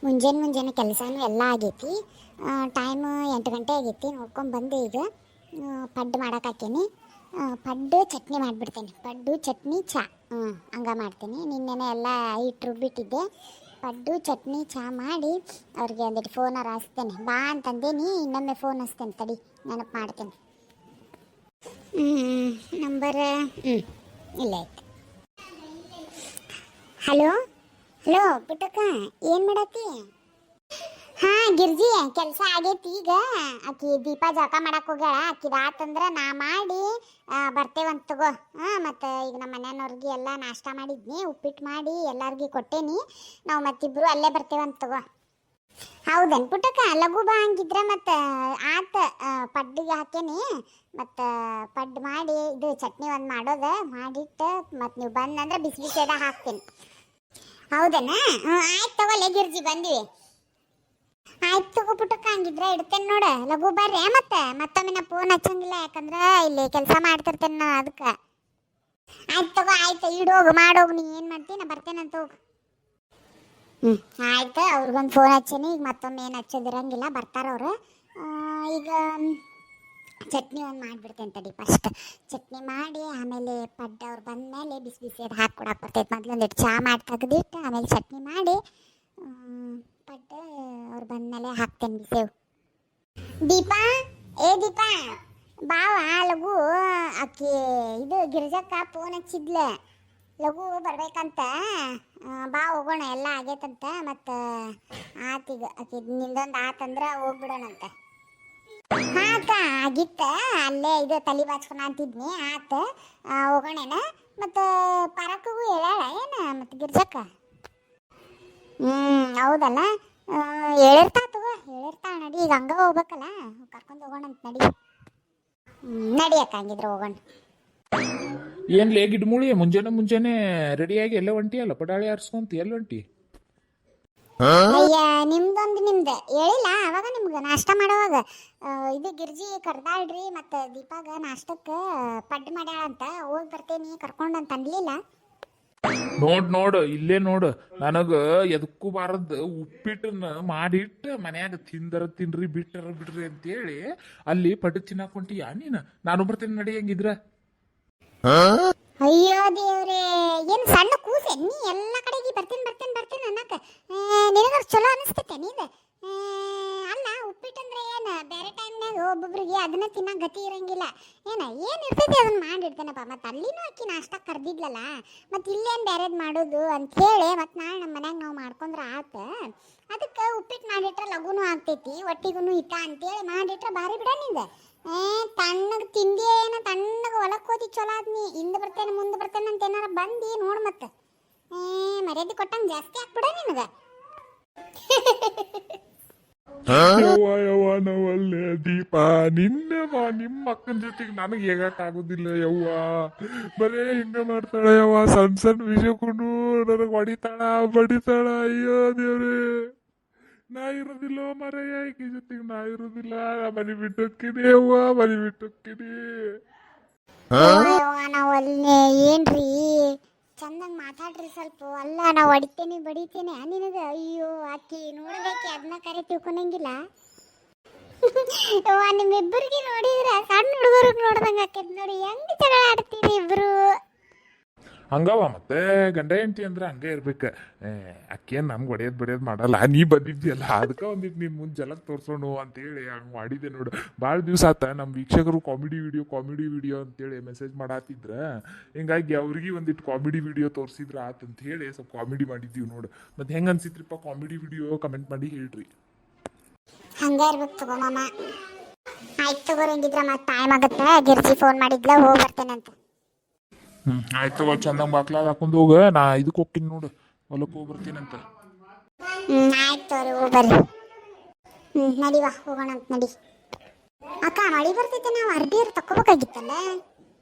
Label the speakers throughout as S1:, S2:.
S1: ಮುಂಜಾನೆ ಕೆಲಸನೂ ಎಲ್ಲ ಆಗೈತಿ. ಟೈಮ್ 8 ಗಂಟೆ ಆಗೈತಿ. ನೋಡ್ಕೊಂಡು ಬಂದೆ ಈಗ. ಪಡ್ಡು ಮಾಡಕ್ಕೆ ಪಡ್ಡು ಚಟ್ನಿ ಮಾಡಿಬಿಡ್ತೇನೆ. ಪಡ್ಡು ಚಟ್ನಿ ಚಾ ಹಂಗೆ ಮಾಡ್ತೀನಿ. ನಿನ್ನೆನೆ ಎಲ್ಲ ಹಿಟ್ಟು ರುಬ್ಬಿಟ್ಟಿದ್ದೆ. ಪಡ್ಡು ಚಟ್ನಿ ಚಾ ಮಾಡಿ ಅವ್ರಿಗೆ ಒಂದಿಟ್ಟು ಫೋನಾರ ಹಚ್ತೇನೆ. ಬಾ ಅಂತಂದೇನಿ. ಇನ್ನೊಮ್ಮೆ ಫೋನ್ ಹಚ್ತೇನೆ ತಡಿ, ನೆನಪು ಮಾಡ್ತೇನೆ. ನಂಬರ್ ಇಲ್ಲ ಆಯ್ತು. ಹಲೋ ಹಲೋ ಪುಟ್ಟಕ್ಕ, ಏನು ಮಾಡತ್ತಿ? ಹಾಂ ಗಿರ್ಜಿ, ಕೆಲಸ ಆಗೈತಿ ಈಗ. ಆಕಿ ದೀಪ ಜಳಕ ಮಾಡಕ್ಕೆ ಹೋಗ್ಯಾಳ. ಆಕಿದ ಆತಂದ್ರೆ ನಾ ಮಾಡಿ ಬರ್ತೇವಂತ ತಗೋ. ಮತ್ತು ಈಗ ನಮ್ಮ ಮನೆಯವ್ರಿಗೆ ಎಲ್ಲ ನಾಷ್ಟ ಮಾಡಿದ್ನಿ, ಉಪ್ಪಿಟ್ಟು ಮಾಡಿ ಎಲ್ಲರಿಗೂ ಕೊಟ್ಟೇನಿ. ನಾವು ಮತ್ತಿಬ್ಬರು ಅಲ್ಲೇ ಬರ್ತೇವಂತ ತಗೋ. ಹೌದೇನು ಪುಟ್ಟಕ್ಕ? ಲಘು ಬಾ ಹಂಗಿದ್ರೆ. ಮತ್ತು ಆತ ಪಡ್ಡಿಗೆ ಹಾಕೇನಿ. ಮತ್ತು ಪಡ್ಡು ಮಾಡಿ ಇದು ಚಟ್ನಿ ಒಂದು ಮಾಡೋದು ಮಾಡಿಟ್ಟು ಮತ್ತು ನೀವು ಬಂದಂದ್ರೆ ಬಿಸಿ ಬಿಸಿದ ಹಾಕ್ತೀನಿ. ಹೌದನಾ? ಆಯ್ತು ತಗೋಲೆ ಗಿರ್ಜಿ, ಬಂದಿವಿ. ಆಯ್ತು ತಗೋ ಪುಟ್ಟಕ್ಕ, ಹಂಗಿದ್ರೆ ಇಡ್ತೇನೆ ನೋಡ. ಲಘು ಬರ್ರಿ. ಮತ್ತೊಮ್ಮೆ ನಾ ಫೋನ್ ಹಚ್ಚಂಗಿಲ್ಲ, ಯಾಕಂದ್ರೆ ಇಲ್ಲಿ ಕೆಲಸ ಮಾಡ್ತಿರ್ತೇನೆ ನಾ, ಅದಕ್ಕೆ. ಆಯ್ತು ತಗೋ, ಆಯ್ತು ಇಡೋಗು, ಮಾಡೋಗು. ನೀ ಏನು ಮಾಡ್ತೀನಿ, ನಾ ಬರ್ತೇನಂತ ಹೋಗು. ಆಯ್ತು. ಅವ್ರಿಗೊಂದು ಫೋನ್ ಹಚ್ಚೀನಿ. ಈಗ ಮತ್ತೊಮ್ಮೆ ಏನು ಹಚ್ಚೋದಿರಂಗಿಲ್ಲ, ಬರ್ತಾರವ್ರು. ಈಗ ಚಟ್ನಿ ಒಂದು ಮಾಡಿಬಿಡ್ತೇನೆ ತಡಿ. ಫಸ್ಟ್ ಚಟ್ನಿ ಮಾಡಿ ಆಮೇಲೆ ಪಡ್ಡು ಅವ್ರು ಬಂದಮೇಲೆ ಬಿಸಿ ಬಿಸಿ ಅದು ಹಾಕಿ ಕೊಡಕ್ಕೆ ಬರ್ತೈತೆ. ಮೊದಲು ಒಂದಿಟ್ಟು ಚಹಾ ಮಾಡಿ ತೆಗೆದಿಟ್ಟು ಆಮೇಲೆ ಚಟ್ನಿ ಮಾಡಿ ಪಡ್ಡು ಅವ್ರು ಬಂದಮೇಲೆ ಹಾಕ್ತೇನೆ ಬಿಸಿವು. ದೀಪಾ, ಏ ದೀಪಾ ಬಾವ. ಲಘು ಆಕಿ ಇದು ಗಿರ್ಜಕ್ಕ ಫೋನ್ ಹಚ್ಚಿದ್ಲೆ, ಲಘು ಬರ್ಬೇಕಂತ. ಬಾ ಹೋಗೋಣ, ಎಲ್ಲ ಆಗೈತಂತ. ಮತ್ತು ಆತೀಗ ಆಕಿ ನಿಂದೊಂದು ಆತಂದ್ರೆ ಹೋಗ್ಬಿಡೋಣಂತ. ಹಾಕ ಆಗಿತ್ತ, ಅಲ್ಲೇ ಇದು ತಲೆ ಬಾಚ್ಕೊಳ ಅಂತಿದ್ನಿ. ಆತ ಹೋಗೋಣೇನ. ಮತ್ತು ಪರಕ್ಕಗೂ ಹೇಳಾಳ ಏನು ಮತ್ತು ಗಿರ್ಜಕ್ಕ? ಹೌದಲ್ಲ, ಹೇಳಿರ್ತಾ ತಗೋ, ಹೇಳಿರ್ತಾ. ನಡಿ, ಈಗ ಹಂಗ ಹೋಗ್ಬೇಕಲ್ಲ, ಕರ್ಕೊಂಡು ಹೋಗೋಣ ಅಂತ. ನಡಿ ನಡಿಯಕ್ಕ, ಹಂಗಿದ್ರೆ ಹೋಗೋಣ.
S2: ಏನ್ ಲೇ ಗಿಡ್ಮುಳಿ, ಮುಂಜಾನೆ ರೆಡಿಯಾಗಿ ಎಲ್ಲ ಹೊಂಟಿ ಅಲ್ಲ, ಪಡಾಳಿ ಆರಿಸ್ಕೊಂತ ಎಲ್ಲ ಹೊಂಟಿ?
S1: ಅಯ್ಯ, ನಿಮ್ದು ಹೇಳಿಲ್ಲ ಅವಾಗ ನಿಮ್ಗೆ ನಾಷ್ಟ ಮಾಡೋವಾಗ. ಇದು ಗಿರ್ಜಿ ಕರ್ದಾಳ್ರಿ, ಮತ್ತು ದೀಪಾಗ ನಾಷ್ಟಕ್ಕೆ ಪಡ್ಡು ಮಾಡ್ಯಾಳಂತ, ಹೋಗಿ ಬರ್ತೇನಿ ಕರ್ಕೊಂಡಂತ ಅನ್ಲಿಲ್ಲ.
S2: ನೋಡ್ ಇಲ್ಲೇ ನೋಡು, ನನಗ ಎದಕ್ಕೂ ಬಾರದ್ ಉಪ್ಪಿಟ್ಟನ್ನ ಮಾಡಿಟ್ಟು ಮನ್ಯಾಗ ತಿನ್ರಿ ಬಿಡ್ರಿ ಅಂತೇಳಿ ಅಲ್ಲಿ ಪಡ್ಡು ತಿನ್ನಾಕ ಹೊಂಟಿಯಾ ನೀನು? ನಾನು ಬರ್ತೇನೆ ನಡಿ, ಹಂಗಿದ್ರ.
S1: ಅಯ್ಯೋ ದೇವ್ರೇ, ಏನು ಸಣ್ಣ ಕೂಸೆ ನೀ? ಎಲ್ಲ ಕಡೆಗೆ ಬರ್ತೀನಿ ಅನ್ನಕ ನಿನಗರ್ ಚಲೋ ಅನಿಸ್ತೈತೆ ನೀನು? ಅಲ್ಲ, ಉಪ್ಪಿಟ್ಟಂದ್ರೆ ಏನು ಬೇರೆ ಟೈಮ್ನಾಗ ಒಬ್ಬೊಬ್ರಿಗೆ ಅದನ್ನ ತಿನ್ನೋ ಗತಿ ಇರಂಗಿಲ್ಲ. ಏನು ಇರ್ತೈತಿ ಅದನ್ನ ಮಾಡಿಡ್ತೇನಪ್ಪ. ಮತ್ತು ಅಲ್ಲಿನೂ ಅಕ್ಕಿ ನಾಷ್ಟ ಕರ್ದಿದ್ಲಲ್ಲ, ಮತ್ತು ಇಲ್ಲೇನು ಬೇರೆದು ಮಾಡೋದು ಅಂಥೇಳಿ ಮತ್ತು ನಾಳೆ ನಮ್ಮ ಮನ್ಯಾಗ ನಾವು ಮಾಡ್ಕೊಂಡ್ರೆ ಆತ. ಅದಕ್ಕೆ ಉಪ್ಪಿಟ್ಟು ಮಾಡಿಟ್ರೆ ಲಘುನೂ ಆಗ್ತೈತಿ, ಒಟ್ಟಿಗೂ ಇಟ್ಟ ಅಂತೇಳಿ ಮಾಡಿಟ್ರೆ ಭಾರಿ ಬಿಡ ನಿಂದ. ತಣ್ಣಗೆ ತಿಂಡಿ ಏನ, ತಣ್ಣಗೆ ಹೊಲಕ್ಕೆ ಹೋದಿ ಚಲೋ ಆದ್ನಿ. ಮುಂದೆ ಬರ್ತೇನೆ ಅಂತ ಏನಾರ ಬಂದು ನೋಡು. ಮತ್ತೆ ಮರ್ಯಾದೆ ಕೊಟ್ಟಂಗೆ ಜಾಸ್ತಿ ಹಾಕ್ಬಿಡ ನಿನಗೆ.
S2: ಯವ್ವ ನಾವಲ್ಲೇ ದೀಪ, ನಿಮ್ಮ ಅಕ್ಕನ ಜೊತೆಗೆ ನನಗೆ ಹೇಗಕ್ಕಾಗೋದಿಲ್ಲ ಯವ್ವ. ಬರೇ ಹಿಂಗ ಮಾಡ್ತಾಳೆ ಯವ್ವ, ಸಣ್ಣ ವಿಷಯಕ್ಕೂ ನನಗೆ ಬಡಿತಾಳ. ಅಯ್ಯೋ ದೇವ್ರೇ, ನಾ ಇರೋದಿಲ್ಲ ಮರೆಯ ಈಕಿ ಜೊತೆಗೆ, ನಾ ಇರೋದಿಲ್ಲ. ಮನೆ ಬಿಟ್ಟೋಕ್ಕಿನಿ ಯವ್ವ, ಮನೆ ಬಿಟ್ಟೋಕ್ಕಿನಿ.
S1: ನಾವು ಅಲ್ಲಿ ಏನ್ರಿ ಚಂದಂಗೆ ಮಾತಾಡ್ರಿ ಸ್ವಲ್ಪ. ಅಲ್ಲ, ನಾವು ಬಡಿತೇನೆ ನಿನಗೆ. ಅಯ್ಯೋ ಅಕ್ಕಿ ನೋಡ್ಬೇಕಿ, ಅದನ್ನ ಕರೆ ತಿಳ್ಕೊಳಂಗಿಲ್ಲ. ನಿಮ್ಮಿಬ್ಬರಿಗೆ ನೋಡಿದ್ರೆ ಸಣ್ಣ ಹುಡುಗರಿಗೆ ನೋಡ್ದಂಗೆ ಆಕೈತಿ ನೋಡಿ. ಹೆಂಗ್ ಜಗಳ ಆಡ್ತೀರಿ ಇಬ್ರು?
S2: ಹಂಗವ ಮತ್ತೆ ಗಂಡ ಹೆಂಡತಿ ಅಂದ್ರೆ ಹಂಗೆ ಇರ್ಬೇಕು. ಅಕ್ಕೇನು ನಮ್ಗೆ ಹೊಡೆಯೋದು ಮಾಡಲ್ಲ. ನೀ ಬಂದಿದ್ಯಲ್ಲ, ಅದಕ್ಕೆ ಒಂದಿಟ್ಟು ನಿನ್ನ ಮುಂದೆ ಜಲಕ್ ತೋರ್ಸೋಣ ಅಂತೇಳಿ ಹಂಗೆ ಮಾಡಿದ್ದೆ ನೋಡು. ಭಾಳ ದಿವಸ ಆತ ನಮ್ಮ ವೀಕ್ಷಕರು ಕಾಮಿಡಿ ವಿಡಿಯೋ ಅಂತೇಳಿ ಮೆಸೇಜ್ ಮಾಡಾತಿದ್ರ. ಹಿಂಗಾಗಿ ಅವ್ರಿಗೆ ಒಂದಿಟ್ಟು ಕಾಮಿಡಿ ವಿಡಿಯೋ ತೋರಿಸಿದ್ರ ಆತಂತ ಹೇಳಿ ಸ್ವಲ್ಪ ಕಾಮಿಡಿ ಮಾಡಿದ್ದೀವಿ ನೋಡು. ಮತ್ತೆ ಹೆಂಗೆ ಅನ್ಸಿತ್ರಿಪ್ಪ ಕಾಮಿಡಿ ವಿಡಿಯೋ? ಕಮೆಂಟ್ ಮಾಡಿ ಹೇಳ್ರಿ.
S1: ಹಂಗ ಇರ್ಬೇಕು ತಗೋ ಮಾಮ. ಆಯ್ತು ತಗೋರಿ, ಹಂಗಿದ್ರೆ ಮತ್ತೆ ಟೈಮ್ ಆಗುತ್ತೆ. ಗಿರ್ಜಿ ಫೋನ್ ಮಾಡಿದ್ಲ, ಹೋಗಿ ಬರ್ತೇನಂತ.
S2: ಆಯ್ತು, ಚಂದಂಗೆ ಬಾಕ್ಲಾಗ ಹಾಕೊಂಡು ಹೋಗ. ನಾ ಇದಕ್ಕೆ ಹೋಗ್ತೀನಿ ನೋಡು, ಹೊಲಕ್ಕೆ ಹೋಗಿ ಬರ್ತೀನಂತ.
S1: ಆಯ್ತು ತಗೋರಿ, ಹೋಗಿ ಬರ್ರಿ. ನಡಿವಾ, ಹೋಗೋಣ ಅಂತ ನಡಿ. ಅಕ್ಕ, ಮಳಿ ಬರ್ತೈತೆ, ನಾವು ಅರ್ಬಿಯರ್ ತಕೋಬೇಕಾಗಿತ್ತಲ್ಲ.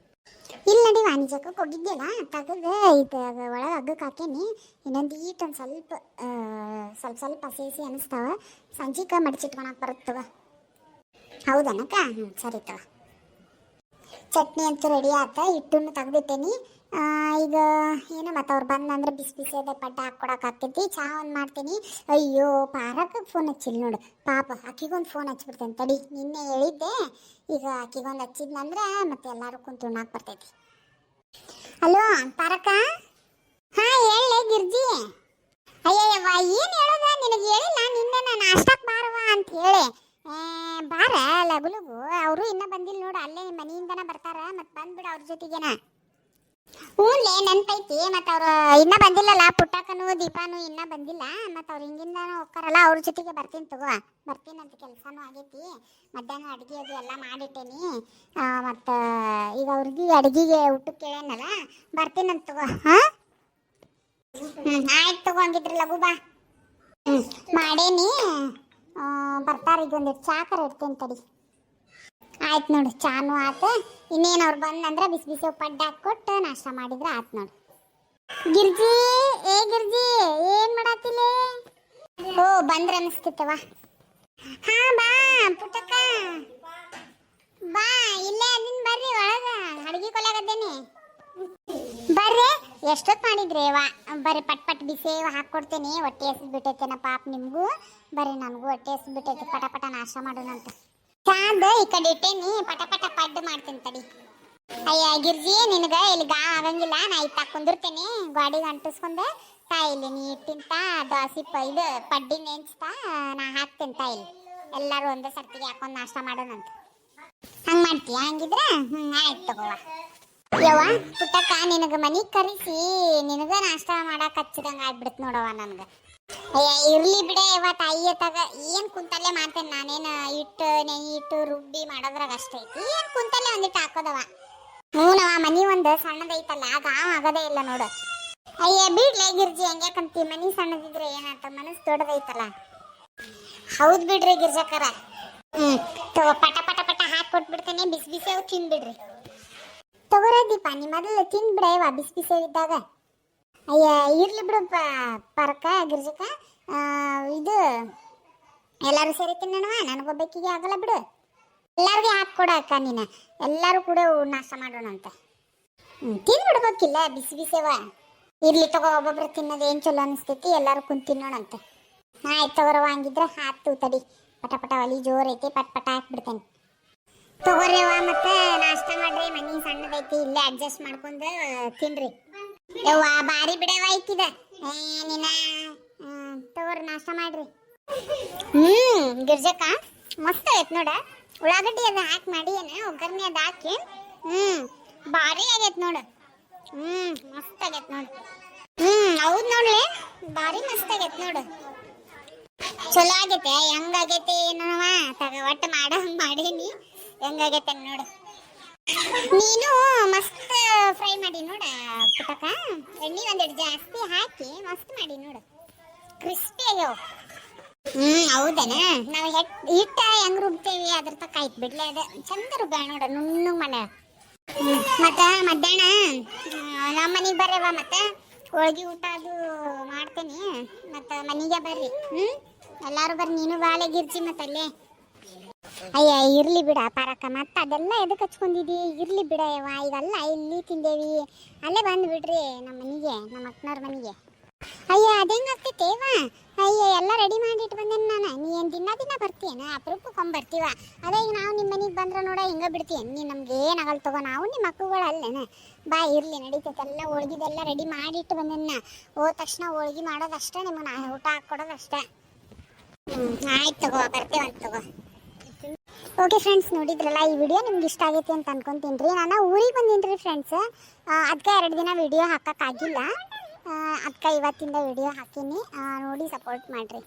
S1: ಇಲ್ಲಿ ನಡಿ, ವಾಣಿಜ್ಯಕ್ಕೆ ಹೋಗಿದ್ಯಲ್ಲ, ತೆಗೆದು ಇದು ಒಳಗೆ ಹಗ್ಗಕ್ಕೆ ಹಾಕೇನಿ. ಇನ್ನೊಂದು ಈಟೊಂದು ಸ್ವಲ್ಪ ಹಸಿ ಅನಿಸ್ತಾವ. ಸಂಜಿಕ ಮಡಿಚಿಟ್ಕೊಳಕ್ಕೆ ಬರುತ್ತವ. ಹೌದನಕ್ಕ? ಸರಿ ತಗ. ಚಟ್ನಿ ಅಂತೂ ರೆಡಿ ಆತ, ಹಿಟ್ಟನ್ನು ತೆಗ್ದಿಟ್ಟೇನಿ. ಈಗ ಏನೋ ಮತ್ತು ಅವ್ರು ಬಂದಂದ್ರೆ ಬಿಸಿ ಬಿಸಿಯಾದ ಪಡ್ಡ ಹಾಕ್ಕೊಡಕ್ಕೆ ಆಗ್ತೈತಿ. ಚಹಾ ಒಂದು ಮಾಡ್ತೀನಿ. ಅಯ್ಯೋ ಪಾರಕ್ಕೆ ಫೋನ್ ಹಚ್ಚಿಲ್ಲ ನೋಡು ಪಾಪ, ಆಕಿಗೊಂದು ಫೋನ್ ಹಚ್ಬಿಡ್ತೇನೆ ತಡಿ. ನಿನ್ನೆ ಹೇಳಿದ್ದೆ, ಈಗ ಆಕಿಗೊಂದು ಹಚ್ಚಿದ್ನಂದ್ರೆ ಮತ್ತೆ ಎಲ್ಲರೂ ಕುಂತು ಉಣ್ಣಾಕ್ ಬರ್ತೈತಿ. ಹಲೋ ಪಾರಕ್ಕ. ಹಾಂ ಹೇಳೇ ಗಿರ್ಜಿ. ಅಯ್ಯಯ್ಯವ್ವ ಏನು ಹೇಳೋದ, ನಿನಗೆ ಹೇಳಿಲ್ಲ ನಿನ್ನೆ ನಾನು ನಾಷ್ಟಕ್ಕೆ ಬಾರವ ಅಂತ ಹೇಳಿ. ಬಾರ ಲಗು ಲಗು, ಅವರು ಇನ್ನೂ ಬಂದಿಲ್ಲ ನೋಡು, ಅಲ್ಲೇ ಮನೆಯಿಂದನೇ ಬರ್ತಾರ, ಮತ್ತು ಬಂದ್ಬಿಡು ಅವ್ರ ಜೊತೆಗೇನ. ಹ್ಞೂಲೇ ನೆನ್ಪೈತಿ, ಮತ್ತು ಅವ್ರು ಇನ್ನೂ ಬಂದಿಲ್ಲಲ್ಲ, ಪುಟ್ಟಕ್ಕನು ದೀಪಾನು ಇನ್ನೂ ಬಂದಿಲ್ಲ, ಮತ್ತು ಅವ್ರು ಹಿಂದಿಂದಾನು ಹೋಗ್ತಾರಲ್ಲ, ಅವ್ರ ಜೊತೆಗೆ ಬರ್ತೀನಿ ತಗೋ. ಬರ್ತೀನಂತ ಕೆಲಸನೂ ಆಗೈತಿ, ಮಧ್ಯಾಹ್ನ ಅಡುಗೆ ಅದು ಎಲ್ಲ ಮಾಡಿಟ್ಟೇನಿ. ಮತ್ತು ಈಗ ಅವ್ರಿಗೆ ಅಡುಗೆಗೆ ಊಟಕ್ಕೆ ಕೇಳೇನಲ್ಲ, ಬರ್ತೀನಂತ ತಗೋ. ಹಾಂ ಆಯ್ತು ತಗೋ, ಹಂಗಿದ್ರೆ ಲಘು ಬಾ. ಮಾಡೇನಿ, ಬರ್ತಾರೆ. ಈಗ ಒಂದಿಟ್ಟು ಚಾಕರ ಇಡ್ತೇನೆ ತಡಿ. ಆಯ್ತು ನೋಡು, ಚಾನು ಆತು. ಇನ್ನೇನು ಅವ್ರು ಬಂದಂದ್ರೆ ಬಿಸಿ ಬಿಸಿ ಪಡ್ಡ ಹಾಕ್ಕೊಟ್ಟು ನಾಷ್ಟ ಮಾಡಿದ್ರೆ ಆಯ್ತು ನೋಡು. ಗಿರ್ಜಿ, ಏ ಗಿರ್ಜಿ, ಏನು ಮಾಡತ್ತಿಲ್ಲ? ಓ ಬಂದ್ರೆ ಅನಿಸ್ತಿತ್ತವ. ಹಾಂ ಬಾ ಪುಟ್ಟಕ್ಕ, ಬಾ ಇಲ್ಲೇ ಅದನ್ನ ಬರ್ರಿ ಒಳಗೆ, ಅಡುಗೆ ಕೊಲಾಗದ್ದೇನೆ ಬರ್ರಿ. ಎಷ್ಟೊತ್ತು ಮಾಡಿದ್ರಿ ವಾ? ಬರ್ರಿ ಪಟ್ ಪಟ್ ಬಿಸಿ ಹಾಕ್ಕೊಡ್ತೇನೆ. ಹೊಟ್ಟೆ ಹಸಿದು ಬಿಟ್ಟೈತೇನ ಪಾಪ ನಿಮಗೂ, ಬರ್ರಿ ನನಗೂ ಹೊಟ್ಟೆ ಹಸಿದು ಬಿಟ್ಟೈತಿ. ಪಟ ಪಟ ನಾಷ್ಟ ಮಾಡೋಣಂತ. ಚಾದ ಈ ಕಡೆ ಇಟ್ಟೇನಿ, ಪಟ ಪಟ ಪಡ್ಡು ಮಾಡ್ತೀನಿ ತಡಿ. ಅಯ್ಯ ಗಿರ್ಜಿ, ನಿನಗೆ ಇಲ್ಲಿ ಆಗಂಗಿಲ್ಲ, ನಾ ಇತ್ತ ಕುಂದಿರ್ತೇನೆ, ಗಾಡಿಗೆ ಅಂಟಿಸ್ಕೊಂಡೆ ತಾ. ಇಲ್ಲಿ ನೀ ಇಟ್ಟಿಂತ ದೋಸೆ ಇದು ಪಡ್ಡಿ ನೆಂಚ್ತಾ ನಾ ಹಾಕ್ತೇನೆ ತಾ. ಇಲ್ಲಿ ಎಲ್ಲರೂ ಒಂದೇ ಸರ್ತಿಗೆ ಹಾಕೊಂಡು ನಾಷ್ಟ ಮಾಡೋಣಂತ. ಹಂಗೆ ಮಾಡ್ತೀಯ? ಹಂಗಿದ್ರೆ ಆಯ್ತು ತಗೋವ. ಯವ್ವ ಪುಟ್ಟಕ್ಕ, ನಿನಗೆ ಮನೆಗೆ ಕರೆಸಿ ನಿನಗೆ ನಾಷ್ಟ ಮಾಡಕ್ಕೆ ಹಚ್ಚಿದಂಗೆ ಆಗ್ಬಿಡ್ತು ನೋಡವ ನನಗೆ. ಅಯ್ಯ ಇರ್ಲಿ ಬಿಡೆ ಯವ್ವ, ತಾಯಿ ಅತ್ತಾಗ ಏನು ಕುಂತಲ್ಲೇ ಮಾಡ್ತೇನೆ ನಾನೇನು. ಇಟ್ಟು ರುಬ್ಬಿ ಮಾಡೋದ್ರಾಗ ಅಷ್ಟೇ ಐತಿ, ಏನು ಕುಂತಲ್ಲೇ ಒಂದಿಟ್ಟು ಹಾಕೋದವ. ಹ್ಞೂನವ, ಮನೆ ಒಂದು ಸಣ್ಣದೈತಲ್ಲ, ಗಾವ್ ಆಗೋದೇ ಇಲ್ಲ ನೋಡು. ಅಯ್ಯ ಬಿಡ್ಲೇ ಗಿರ್ಜಿ, ಹೆಂಗ್ಯಾಕಂತಿ? ಮನೆ ಸಣ್ಣದಿದ್ರೆ ಏನಾಯ್ತ, ಮನಸ್ಸು ದೊಡ್ಡದೈತಲ್ಲ. ಹೌದು ಬಿಡ್ರಿ ಗಿರ್ಜಕ್ಕರ. ತಗೋ ಪಟ ಪಟ ಪಟ ಹಾಕಿ ಕೊಟ್ಬಿಡ್ತೇನೆ, ಬಿಸಿ ಬಿಸಿ ಅವು ತಿಂದ್ಬಿಡ್ರಿ. ತಗೋರ ದೀಪ, ನೀ ಮೊದಲು ತಿಂದ್ಬಿಡವ ಬಿಸಿ ಬಿಸಿ ಇದ್ದಾಗ. ಅಯ್ಯ ಇರ್ಲಿ ಬಿಡು ಪರಕ ಗಿರ್ಜಕ್ಕ, ಇದು ಎಲ್ಲರೂ ಸೇರಿ ತಿನ್ನೋಣವ, ನನಗೊಬ್ಬಕ್ಕಿಗೆ ಆಗಲ್ಲ ಬಿಡು. ಎಲ್ಲರಿಗೂ ಹಾಕ್ಕೊಡಕ್ಕ ನೀನು, ಎಲ್ಲರೂ ಕೂಡ ನಾಷ್ಟ ಮಾಡೋಣ ಅಂತ. ತಿಂದ್ಬಿಡ್ಬೇಕಿಲ್ಲ ಬಿಸಿ ಬಿಸಿವ. ಇರ್ಲಿ ತಗೋ, ಒಬ್ಬೊಬ್ರು ತಿನ್ನೋದು ಏನು ಚಲೋ ಅನಿಸ್ತೈತಿ, ಎಲ್ಲರೂ ಕುಂತು ತಿನ್ನೋಣಂತ. ಆಯ್ತು ತಗೋರವ, ಹಂಗಿದ್ರೆ ಹಾಕ್ತು ತಡಿ. ಪಟ ಪಟ ಒಲಿ ಜೋರೈತಿ, ಪಟ್ ಪಟ ಹಾಕ್ಬಿಡ್ತೇನೆ. ತಗೋರಿವ, ಮತ್ತೆ ನಾಷ್ಟ ಮಾಡ್ರಿ, ಮನೆ ಸಣ್ಣದೈತಿ, ಇಲ್ಲೇ ಅಡ್ಜಸ್ಟ್ ಮಾಡ್ಕೊಂಡು ತಿನ್ರಿ. ಯವ್ವ ಬಾರಿ ಬಿಡವ ಐತಿದ ನೀನ. ತಗೋರಿ ನಾಷ್ಟ ಮಾಡ್ರಿ. ಗಿರ್ಜಕ್ಕ ಮಸ್ತ್ ಐತ್ ನೋಡ, ಉಳ್ಳಾಗಡ್ಡಿ ಅದು ಹಾಕಿ ಮಾಡಿ ಒಗ್ಗರಣೆ ಅದು ಹಾಕಿ. ಭಾರಿ ಆಗೈತೆ ನೋಡು. ಮಸ್ತ್ ಆಗೈತೆ ನೋಡು. ಹೌದು ನೋಡ್ಲಿ, ಭಾರಿ ಮಸ್ತ್ ಆಗೈತೆ ನೋಡು. ಚಲೋ ಆಗೈತೆ. ಹೆಂಗಾಗೈತೆ ಏನವ ತಗ, ಒಟ್ಟು ಮಾಡೀನಿ, ಹೆಂಗಾಗೈತೆ ನೋಡು. ನೀನು ಮಸ್ತ್ ಫ್ರೈ ಮಾಡಿ ನೋಡ ಪುಟ್ಟಕ್ಕ, ಎಣ್ಣೆ ಒಂದೆರಡು ಜಾಸ್ತಿ ಹಾಕಿ ಮಸ್ತ್ ಮಾಡಿ ನೋಡು, ಕ್ರಿಸ್ಪಿ ಆಗ್ಯಾವ. ಹೌದನ? ನಾವು ಹಿಟ್ಟ ಹೆಂಗ್ ರುಬ್ತೇವಿ ಅದ್ರ ತಕ್ಕ ಆಯ್ತು ಬಿಡ್ಲೆ, ಅದು ಚಂದ ರುಬ್ಬ ನೋಡ, ನುಣ್ಣಗೆ ಮಾಡ. ಮತ್ತು ಮಧ್ಯಾಹ್ನ ನಮ್ಮ ಮನೆಗೆ ಬರ್ರವ, ಮತ್ತು ಹೋಳ್ಗೆ ಊಟ ಅದು ಮಾಡ್ತೇನೆ, ಮತ್ತು ಮನೆಗೆ ಬರ್ರಿ. ಎಲ್ಲರೂ ಬರ್ರಿ, ನೀನು ಬಾಳೆ ಗಿರ್ಜಿ ಮತ್ತು ಅಲ್ಲೇ. ಅಯ್ಯ ಇರ್ಲಿ ಬಿಡ ಪಾರಕ್ಕ, ಮತ್ತೆ ಅದೆಲ್ಲ ಎದಕ್ಕೆ ಹಚ್ಕೊಂಡಿದ್ದಿ? ಇರ್ಲಿ ಬಿಡ ಯವ್ವ, ಈಗಲ್ಲ ಇಲ್ಲಿ ತಿಂದೇವಿ, ಅಲ್ಲೇ ಬಂದು ಬಿಡ್ರಿ ನಮ್ಮ ಮನೆಗೆ, ನಮ್ಮ ಅಕ್ಕನವ್ರ ಮನೆಗೆ. ಅಯ್ಯ ಅದೇಂಗೆ ಆಗ್ತೈತೇವ? ಅಯ್ಯ ಎಲ್ಲ ರೆಡಿ ಮಾಡಿಟ್ಟು ಬಂದೇನೆ ನಾನು. ನೀ ಏನು ದಿನ ಬರ್ತೀಯನ? ಅಪರೂಪಕ್ಕೊಂದು ಬರ್ತೀವ. ಅದೇ ಈಗ ನಾವು ನಿಮ್ಮ ಮನೆಗೆ ಬಂದ್ರೆ ನೋಡ ಹಿಂಗೆ ಬಿಡ್ತೀಯ ನೀ, ನಮ್ಗೆ ಏನಾಗಲ್ಲ ತಗೋ, ನಾವು ನಿಮ್ಮ ಮಕ್ಕಳುಗಳು ಅಲ್ಲೇನ. ಬಾ ಇರ್ಲಿ ನಡೀತೈತೆ, ಎಲ್ಲ ಹೋಳ್ಗಿದೆಲ್ಲ ರೆಡಿ ಮಾಡಿಟ್ಟು ಬಂದೇನೆ. ಹೋದ ತಕ್ಷಣ ಹೋಳ್ಗೆ ಮಾಡೋದಷ್ಟೇ, ನಿಮ್ಮನ್ನ ಊಟ ಹಾಕ್ಕೊಡೋದಷ್ಟೇ. ಆಯ್ತು ತಗೋ, ಬರ್ತೇವಂತ ತಗೋ. ಓಕೆ ಫ್ರೆಂಡ್ಸ್, ನೋಡಿದ್ರಲ್ಲ, ಈ ವಿಡಿಯೋ ನಿಮ್ಗೆ ಇಷ್ಟ ಆಗೈತೆ ಅಂತ ಅನ್ಕೊಂತೀನಿ ರೀ. ನಾನು ಊರಿಗೆ ಬಂದೀನಿ ರೀ ಫ್ರೆಂಡ್ಸ್, ಅದಕ್ಕೆ 2 ದಿನ ವಿಡಿಯೋ ಹಾಕೋಕ್ಕಾಗಿಲ್ಲ, ಅದಕ್ಕೆ ಇವತ್ತಿಂದ ವಿಡಿಯೋ ಹಾಕೀನಿ. ನೋಡಿ ಸಪೋರ್ಟ್ ಮಾಡಿರಿ.